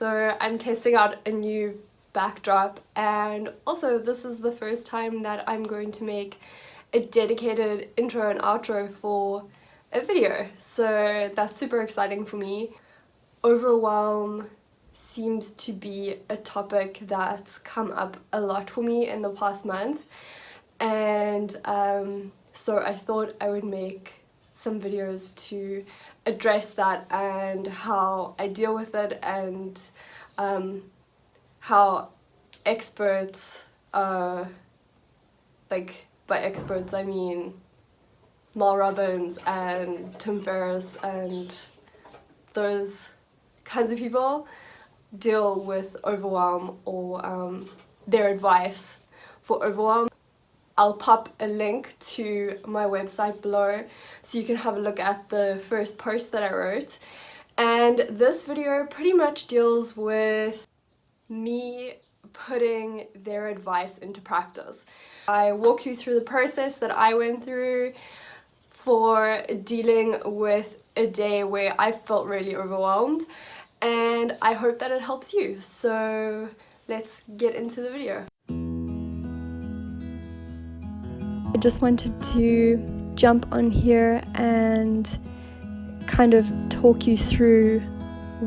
So I'm testing out a new backdrop, and also this is the first time that I'm going to make a dedicated intro and outro for a video, so that's super exciting for me. Overwhelm seems to be a topic that's come up a lot for me in the past month, and so I thought I would make some videos to address that and how I deal with it, and how experts, like by experts I mean Mel Robbins and Tim Ferriss and those kinds of people, deal with overwhelm, or their advice for overwhelm. I'll pop a link to my website below so you can have a look at the first post that I wrote. And this video pretty much deals with me putting their advice into practice. I walk you through the process that I went through for dealing with a day where I felt really overwhelmed, and I hope that it helps you. So let's get into the video. I just wanted to jump on here and kind of talk you through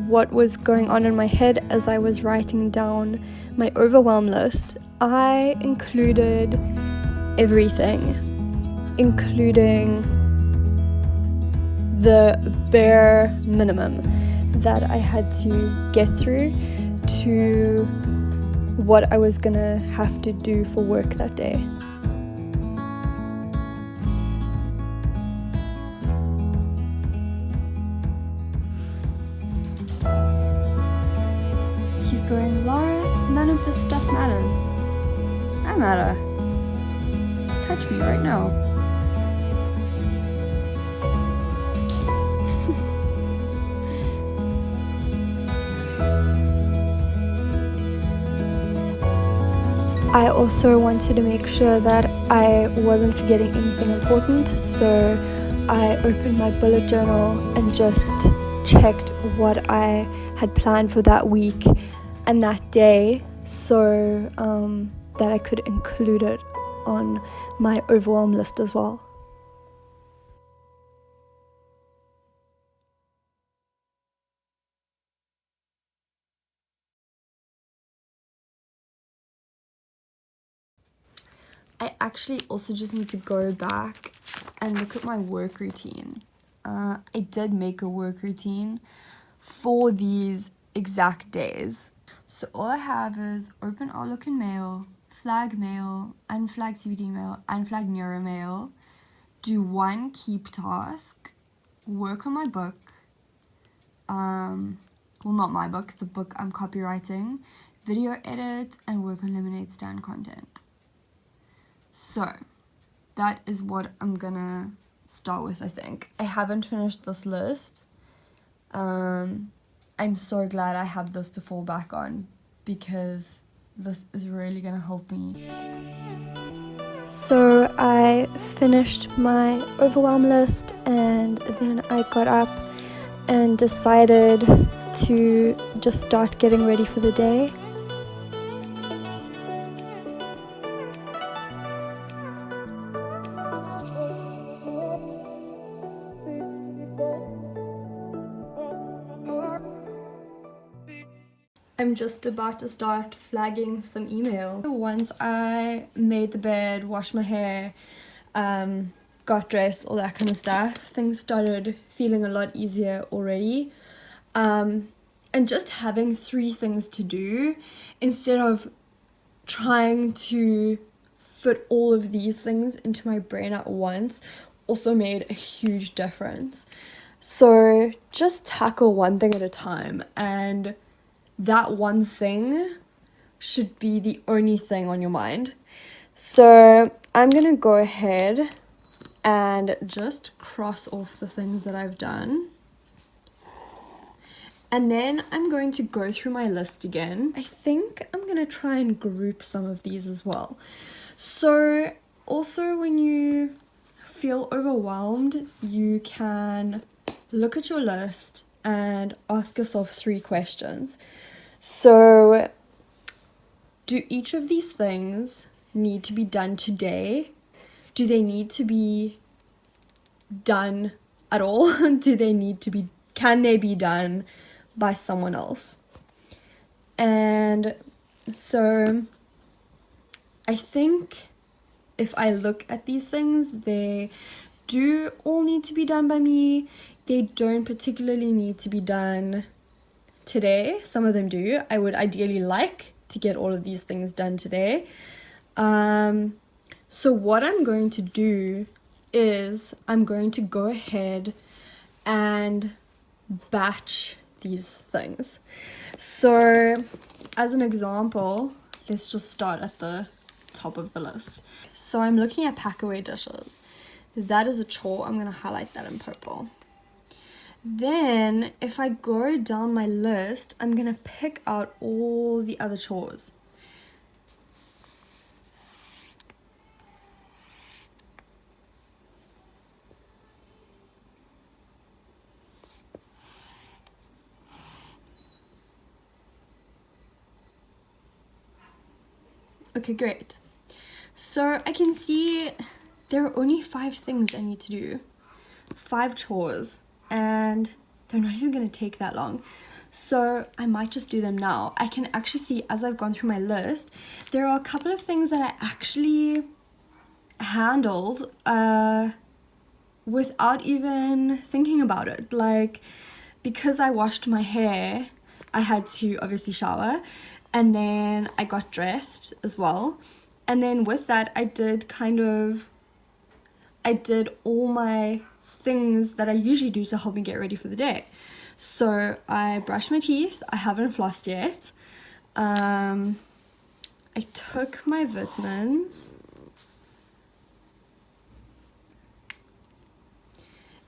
what was going on in my head as I was writing down my overwhelm list. I included everything, including the bare minimum that I had to get through to what I was gonna have to do for work that day. He's going, Laura, none of this stuff matters. I matter. Touch me right now. I also wanted to make sure that I wasn't forgetting anything important, so I opened my bullet journal and just checked what I had planned for that week and that day, so that I could include it on my overwhelm list as well. I actually also just need to go back and look at my work routine. I did make a work routine for these exact days. So all I have is open Outlook and Mail, flag Mail, unflag CBD Mail, unflag Neuro Mail, do one keep task, work on my book, well, not my book, the book I'm copywriting, video edit, and work on Lemonaid stand content. So that is what I'm gonna start with, I think. I haven't finished this list. I'm so glad I have this to fall back on, because this is really gonna help me. So I finished my overwhelm list, and then I got up and decided to just start getting ready for the day. I'm just about to start flagging some email. Once I made the bed, washed my hair, got dressed, all that kind of stuff, things started feeling a lot easier already. And just having 3 things to do instead of trying to fit all of these things into my brain at once also made a huge difference. So just tackle one thing at a time, and that one thing should be the only thing on your mind. So I'm gonna go ahead and just cross off the things that I've done, and then I'm going to go through my list again. I think I'm gonna try and group some of these as well. So also, when you feel overwhelmed, you can look at your list and ask yourself 3 questions. So do each of these things need to be done today? Do they need to be done at all? Can they be done by someone else? And so I think if I look at these things, they do all need to be done by me. They don't particularly need to be done today. Some of them do. I would ideally like to get all of these things done today. So what I'm going to do is I'm going to go ahead and batch these things. So as an example, let's just start at the top of the list. So I'm looking at pack away dishes. That is a chore. I'm going to highlight that in purple. Then if I go down my list, I'm going to pick out all the other chores. Okay, great. So I can see there are only 5 things I need to do. 5 chores, and they're not even going to take that long. So I might just do them now. I can actually see as I've gone through my list, there are a couple of things that I actually handled without even thinking about it. Like, because I washed my hair, I had to obviously shower, and then I got dressed as well. And then with that, I did all my things that I usually do to help me get ready for the day. So I brushed my teeth. I haven't flossed yet. I took my vitamins.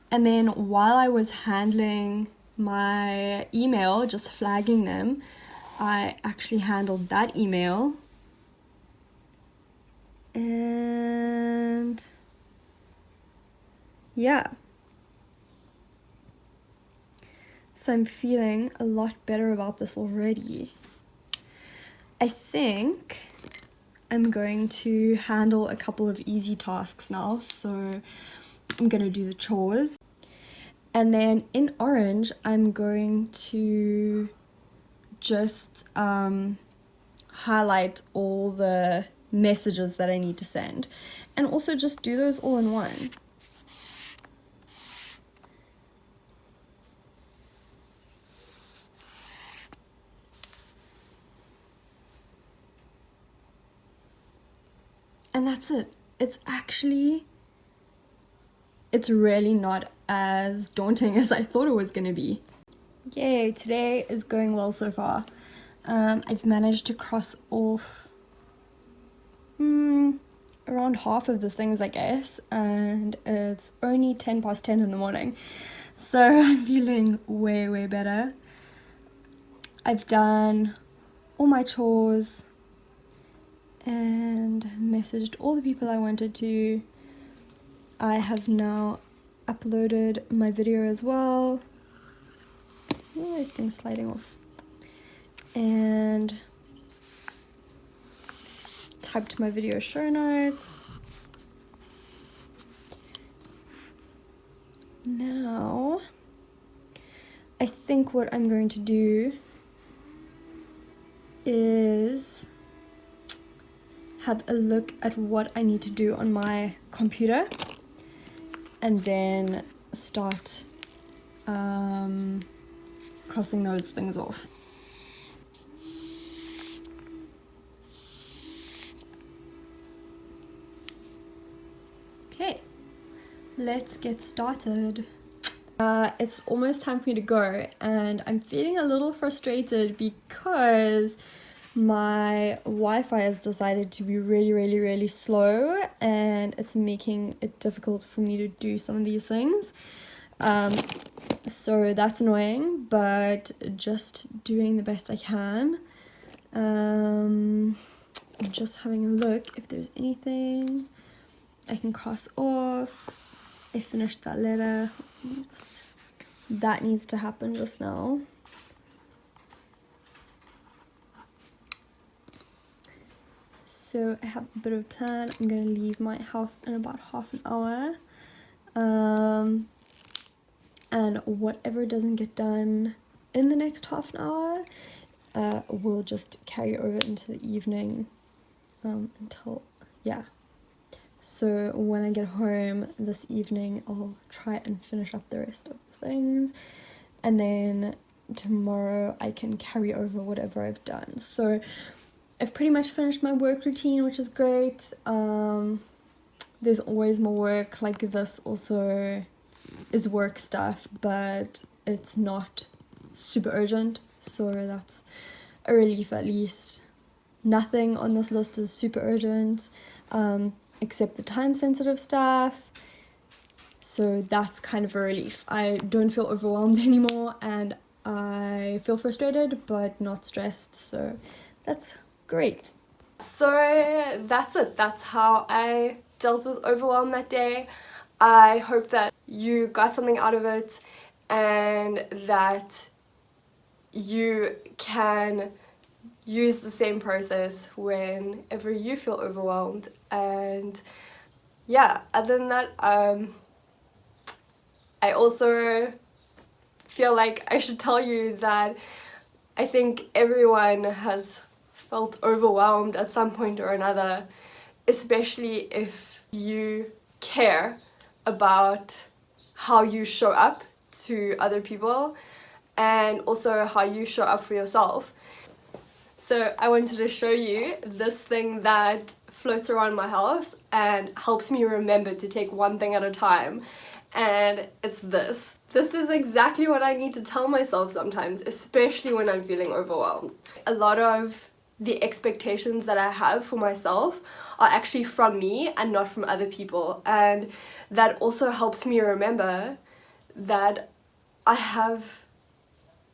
And then while I was handling my email, just flagging them, I actually handled that email. And yeah. So I'm feeling a lot better about this already. I think I'm going to handle a couple of easy tasks now. So I'm going to do the chores. And then in orange, I'm going to just highlight all the messages that I need to send. And also just do those all in one. And that's it. It's really not as daunting as I thought it was going to be. Yay, today is going well so far. I've managed to cross off around half of the things, I guess, and it's only 10 past 10 in the morning. So I'm feeling way, way better. I've done all my chores and messaged all the people I wanted to. I have now uploaded my video as well. Oh, everything's sliding off. And typed my video show notes. Now, I think what I'm going to do is have a look at what I need to do on my computer and then start crossing those things off. Okay, let's get started. It's almost time for me to go, and I'm feeling a little frustrated because my Wi-Fi has decided to be really, really, really slow, and it's making it difficult for me to do some of these things. So that's annoying, but just doing the best I can. I'm just having a look if there's anything I can cross off. I finished that letter. Oops. That needs to happen just now. so I have a bit of a plan. I'm gonna leave my house in about half an hour. And whatever doesn't get done in the next half an hour, we'll just carry over into the evening until, yeah. So when I get home this evening, I'll try and finish up the rest of the things. And then tomorrow I can carry over whatever I've done. So I've pretty much finished my work routine, which is great. There's always more work. Like this also is work stuff, but it's not super urgent, so that's a relief at least. Nothing on this list is super urgent, except the time-sensitive stuff, so that's kind of a relief. I don't feel overwhelmed anymore, and I feel frustrated but not stressed, so that's great. So that's it. That's how I dealt with overwhelm that day. I hope that you got something out of it and that you can use the same process whenever you feel overwhelmed. And yeah, other than that, I also feel like I should tell you that I think everyone has felt overwhelmed at some point or another, especially if you care about how you show up to other people and also how you show up for yourself. So I wanted to show you this thing that floats around my house and helps me remember to take one thing at a time, and it's this. This is exactly what I need to tell myself sometimes, especially when I'm feeling overwhelmed. A lot of the expectations that I have for myself are actually from me and not from other people, and that also helps me remember that I have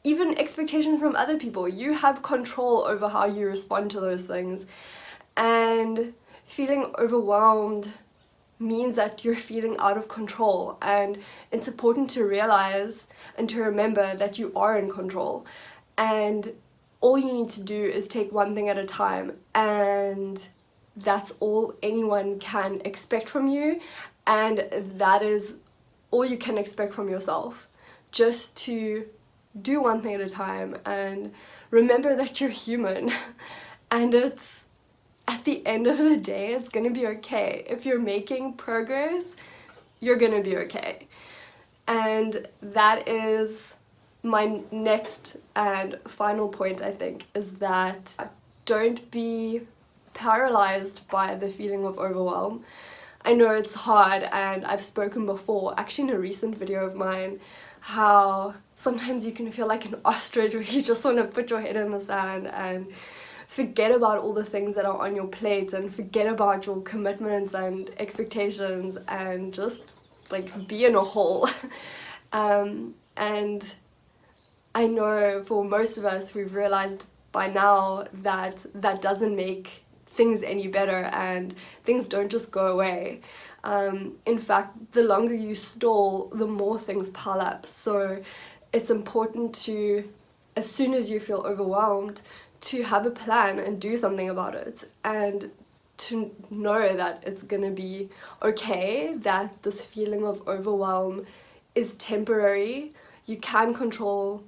even expectations from other people. You have control over how you respond to those things, and feeling overwhelmed means that you're feeling out of control, and it's important to realize and to remember that you are in control, and all you need to do is take one thing at a time, and that's all anyone can expect from you, and that is all you can expect from yourself. Just to do one thing at a time and remember that you're human and it's at the end of the day it's gonna be okay. If you're making progress, you're gonna be okay. And that is my next and final point, I think, is that don't be paralyzed by the feeling of overwhelm. I know it's hard, and I've spoken before, actually in a recent video of mine, how sometimes you can feel like an ostrich where you just want to put your head in the sand and forget about all the things that are on your plate and forget about your commitments and expectations and just like be in a hole. And I know for most of us we've realized by now that that doesn't make things any better, and things don't just go away. In fact, the longer you stall, the more things pile up. So it's important to, as soon as you feel overwhelmed, to have a plan and do something about it, and to know that it's gonna be okay, that this feeling of overwhelm is temporary. You can control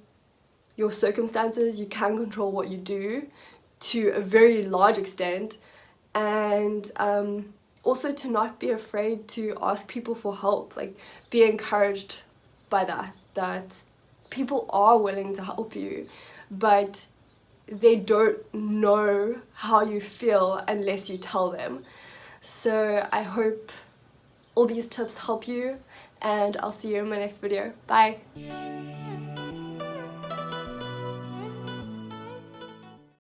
your circumstances, you can control what you do to a very large extent, and also to not be afraid to ask people for help. Like, be encouraged by that people are willing to help you, but they don't know how you feel unless you tell them. So I hope all these tips help you, and I'll see you in my next video. Bye!